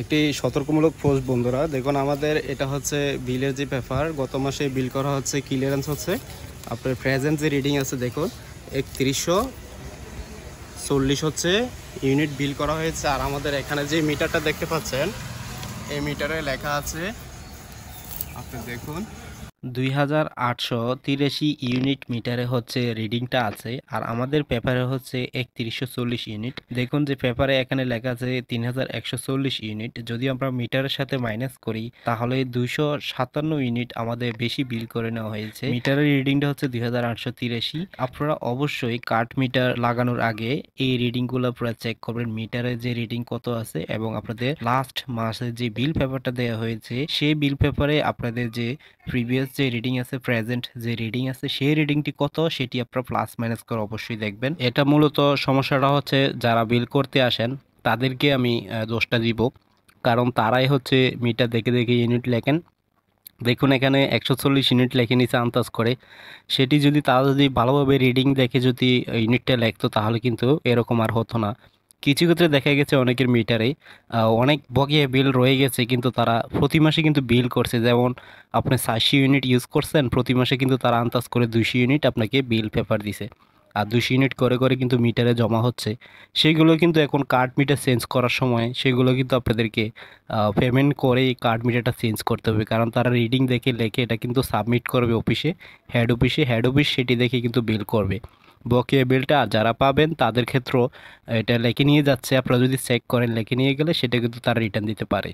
একটি সতর্কমূলক পোস্ট বন্ধুরা, দেখুন আমাদের এটা হচ্ছে বিলের যে পেপার, গত মাসে বিল করা হচ্ছে, ক্লিয়ারেন্স হচ্ছে। আপনার প্রেজেন্ট যে রিডিং আছে দেখুন 3140 হচ্ছে ইউনিট বিল করা হয়েছে। আর আমাদের এখানে যে মিটারটা দেখতে পাচ্ছেন, এই মিটারে লেখা আছে, আপনি দেখুন 2883 ইউনিট মিটারে হচ্ছে রিডিংটা আছে। আর আমাদের পেপারে হচ্ছে 3140 ইউনিট। দেখুন যে পেপারে এখানে লেখা আছে 3140 ইউনিট। যদি আমরা মিটারের সাথে মাইনাস করি তাহলে 257 ইউনিট আমাদের বেশি বিল করে নেওয়া হয়েছে। মিটারের রিডিংটা হচ্ছে 2883। আপনারা অবশ্যই কার্ড মিটার লাগানোর আগে এই রিডিংগুলো পুরো চেক করবেন, মিটারে যে রিডিং কত আছে, এবং আপনাদের লাস্ট মাসে যে বিল পেপারটা দেওয়া হয়েছে সেই বিল পেপারে আপনাদের যে প্রিভিয়াস যে রিডিং আছে, প্রেজেন্ট যে রিডিং আছে, সেই রিডিংটি কত সেটি আপনারা প্লাস মাইনাস করে অবশ্যই দেখবেন। এটা মূলত সমস্যাটা হচ্ছে যারা বিল করতে আসেন তাদেরকে আমি দোষটা দিব, কারণ তারাই হচ্ছে মিটার দেখে দেখে ইউনিট লেখেন। দেখুন এখানে 140 ইউনিট লেখে নিচে আন্দাজ করে। সেটি যদি তারা যদি ভালোভাবে রিডিং দেখে যদি ইউনিটটা লেখতো তাহলে কিন্তু এরকম আর হতো না। কিছু ক্ষেত্রে দেখা গেছে অনেকের মিটারে অনেক বকেয়া বিল রয়ে গেছে, কিন্তু তারা প্রতি মাসে কিন্তু বিল করছে। যেমন আপনি 400 ইউনিট ইউজ করছেন, প্রতি মাসে কিন্তু তারা আন্দাজ করে 200 ইউনিট আপনাকে বিল পেপার দিছে। আর 200 ইউনিট করে করে কিন্তু মিটারে জমা হচ্ছে। সেগুলো কিন্তু এখন কার্ড মিটার চেঞ্জ করার সময় সেগুলো কিন্তু আপনাদেরকে পেমেন্ট করেই কার্ড মিটারটা চেঞ্জ করতে হবে, কারণ তারা রিডিং দেখে লেখে এটা কিন্তু সাবমিট করবে অফিসে, হেড অফিস সেটি দেখে কিন্তু বিল করবে। বকেয়া বিলটা যারা পাবেন তাদের ক্ষেত্রেও এটা লেখে নিয়ে যাচ্ছে, আপনারা যদি চেক করেন লেখে নিয়ে গেলে সেটা কিন্তু তারা রিটার্ন দিতে পারে।